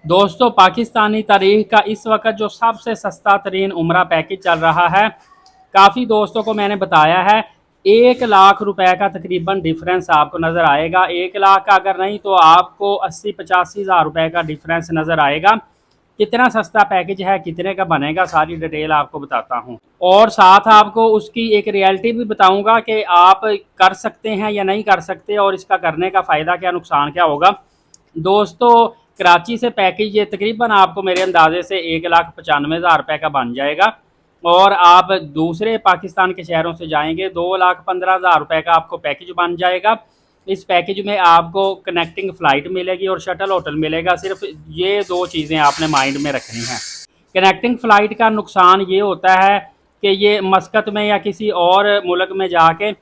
दोस्तों, पाकिस्तानी तारीख का इस वक्त जो सबसे सस्ता तरीन उम्रा पैकेज चल रहा है, काफ़ी दोस्तों को मैंने बताया है, 1 लाख रुपए का तकरीबन डिफरेंस आपको नज़र आएगा। 1 लाख का अगर नहीं तो आपको 80-85 हज़ार रुपए का डिफरेंस नज़र आएगा। कितना सस्ता पैकेज है, कितने का बनेगा, सारी डिटेल आपको बताता हूँ और साथ आपको उसकी एक रियलिटी भी बताऊँगा कि आप कर सकते हैं या नहीं कर सकते और इसका करने का फ़ायदा क्या, नुकसान क्या होगा। दोस्तों, कराची से पैकेज ये तकरीबन आपको मेरे अंदाजे से 1,95,000 रुपये का बन जाएगा और आप दूसरे पाकिस्तान के शहरों से जाएंगे 2,15,000 रुपये का आपको पैकेज बन जाएगा। इस पैकेज में आपको कनेक्टिंग फ़्लाइट मिलेगी और शटल होटल मिलेगा। सिर्फ ये दो चीज़ें आपने माइंड में रखनी हैं। कनेक्टिंग फ़्लाइट का नुकसान ये होता है कि ये मस्कत में या किसी और मुल्क में जाके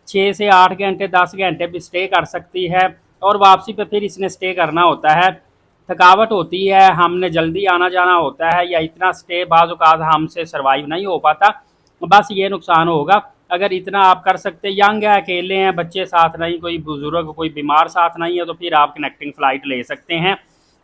6 से 8 घंटे 10 घंटे भी स्टे कर सकती है और वापसी पे फिर इसने स्टे करना होता है। थकावट होती है, हमने जल्दी आना जाना होता है या इतना स्टे बाज़ औक़ात हमसे सर्वाइव नहीं हो पाता। बस ये नुकसान होगा। अगर इतना आप कर सकते, यंग है, अकेले हैं, बच्चे साथ नहीं, कोई बुज़ुर्ग कोई बीमार साथ नहीं है, तो फिर आप कनेक्टिंग फ़्लाइट ले सकते हैं।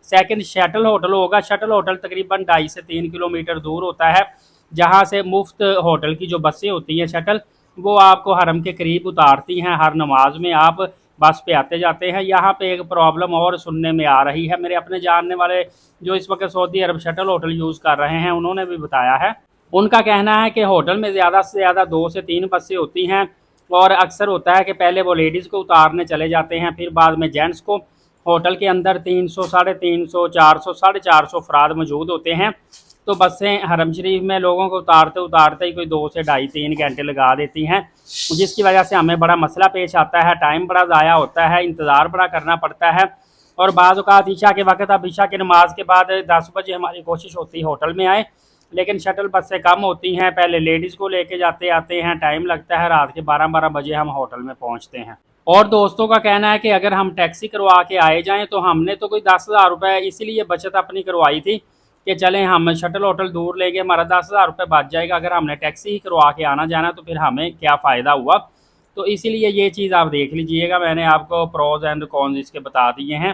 सेकंड शटल होटल होगा। शटल होटल तकरीबन 2.5 से 3 किलोमीटर दूर होता है, जहाँ से मुफ्त होटल की जो बसें होती हैं शटल, वो आपको हरम के करीब उतारती हैं। हर नमाज में आप बस पे आते जाते हैं। यहाँ पे एक प्रॉब्लम और सुनने में आ रही है, मेरे अपने जानने वाले जो इस वक्त सऊदी अरब शटल होटल यूज़ कर रहे हैं, उन्होंने भी बताया है। उनका कहना है कि होटल में ज़्यादा से ज़्यादा 2 से 3 बसें होती हैं और अक्सर होता है कि पहले वो लेडीज़ को उतारने चले जाते हैं, फिर बाद में जेंट्स को। होटल के अंदर 300, 350, 400, 450 अफराद मौजूद होते हैं। तो बसें हरम शरीफ में लोगों को उतारते उतारते ही कोई 2 से ढाई 3 घंटे लगा देती हैं, जिसकी वजह से हमें बड़ा मसला पेश आता है। टाइम बड़ा ज़ाया होता है, इंतज़ार बड़ा करना पड़ता है और बाज़ औक़ात ईशा के वक्त, अब ईशा की नमाज के बाद 10 बजे हमारी कोशिश होती है होटल में आए, लेकिन शटल बसें कम होती हैं। पहले लेडीज़ को लेके जाते आते हैं, टाइम लगता है, रात के 12-12 बजे हम होटल में पहुंचते हैं। और दोस्तों का कहना है कि अगर हम टैक्सी करवा के आए जाएं तो हमने तो कोई 10,000 रुपये इसीलिए बचत अपनी करवाई थी कि चलें हम शटल होटल दूर लेंगे, हमारा 10,000 रुपये बच जाएगा। अगर हमने टैक्सी ही करवा के आना जाना तो फिर हमें क्या फ़ायदा हुआ। तो इसीलिए ये चीज़ आप देख लीजिएगा। मैंने आपको प्रोज एंड कॉन्स इसके बता दिए हैं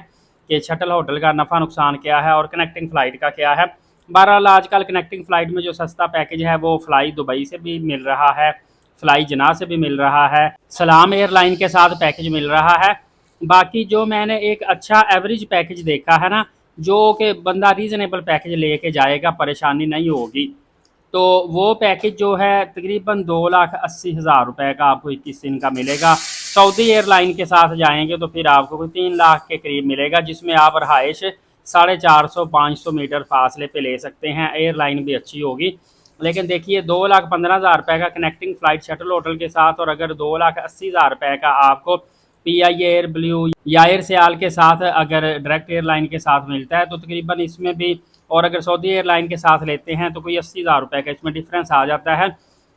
कि शटल होटल का नफ़ा नुकसान क्या है और कनेक्टिंग फ़्लाइट का क्या है। बहरहाल आजकल कनेक्टिंग फ़्लाइट में जो सस्ता पैकेज है वो फ़्लाई दुबई से भी मिल रहा है, फ़्लाई जना से भी मिल रहा है, सलाम एयरलाइन के साथ पैकेज मिल रहा है। बाकी जो मैंने एक अच्छा एवरेज पैकेज देखा है ना, जो कि बंदा रीज़नेबल पैकेज लेके जाएगा, परेशानी नहीं होगी, तो वो पैकेज जो है तकरीबन 2,80,000 रुपये का आपको 21 दिन का मिलेगा। सऊदी एयरलाइन के साथ जाएंगे तो फिर आपको कोई 3 लाख के करीब मिलेगा, जिसमें आप रहाइश 450-500 मीटर फासले पे ले सकते हैं। एयरलाइन भी अच्छी होगी। लेकिन देखिए 2,15,000 रुपये का कनेक्टिंग फ़्लाइट शटल होटल के साथ और अगर 2,80,000 रुपये का आपको PI एयर ब्लू या एयर सियाल के साथ अगर डायरेक्ट एयरलाइन के साथ मिलता है तो तकरीबन इसमें भी, और अगर सऊदी एयरलाइन के साथ लेते हैं तो कोई 80,000 रुपये का इसमें डिफरेंस आ जाता है।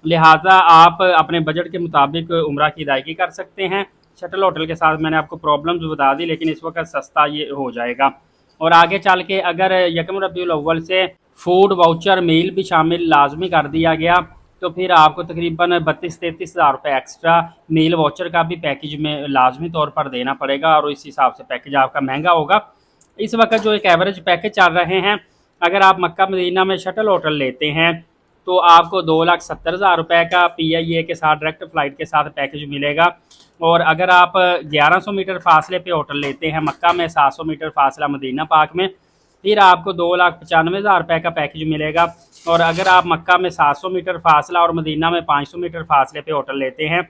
लिहाजा आप अपने बजट के मुताबिक उम्रा की अदायगी कर सकते हैं। शटल होटल के साथ मैंने आपको प्रॉब्लम्स बता दी, लेकिन इस वक्त सस्ता ये हो जाएगा। और आगे चल के अगर यकम रबीउल अव्वल से फूड वाउचर मील भी शामिल लाजमी कर दिया गया तो फिर आपको तकरीबन 32-33 हज़ार रुपये एक्स्ट्रा मील वाउचर का भी पैकेज में लाजमी तौर पर देना पड़ेगा और इस हिसाब से पैकेज आपका महंगा होगा। इस वक्त जो एक एवरेज पैकेज चल रहे हैं, अगर आप मक्का मदीना में शटल होटल लेते हैं तो आपको 2,70,000 रुपये का PIA के साथ डायरेक्ट फ़्लाइट के साथ पैकेज मिलेगा। और अगर आप 1100 मीटर फासले पे होटल लेते हैं मक्का में, 700 मीटर फासला मदीना पाक में, फिर आपको 2,95,000 रुपये का पैकेज मिलेगा। और अगर आप मक्का में 700 मीटर फासला और मदीना में 500 मीटर फासले पे होटल लेते हैं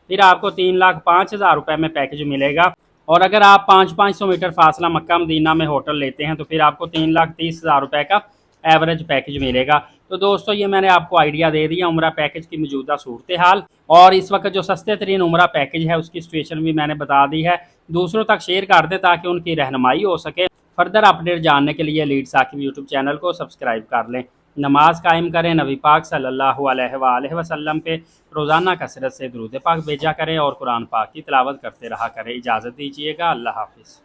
फिर आपको 3,05,000 रुपये में पैकेज मिलेगा। और अगर आप 500 मीटर फासला मक्का मदीना में होटल लेते हैं तो फिर आपको 3,30,000 रुपये का एवरेज पैकेज मिलेगा। तो दोस्तों, ये मैंने आपको आइडिया दे दिया उम्रा पैकेज की मौजूदा सूरत हाल, और इस वक्त जो सस्ते तरीन उम्रा पैकेज है उसकी सिचुएशन भी मैंने बता दी है। दूसरों तक शेयर कर दें ताकि उनकी रहनुमाई हो सके। फर्दर अपडेट जानने के लिए लीड साकिब यूट्यूब चैनल को सब्सक्राइब कर लें। नमाज कायम करें, नबी पाक सल्लल्लाहु अलैहि वसल्लम पे रोज़ाना कसरत से दुरूद पाक भेजा करें और कुरान पाक की तिलावत करते रहा करें। इजाज़त दीजिएगा। अल्लाह हाफ़िज़।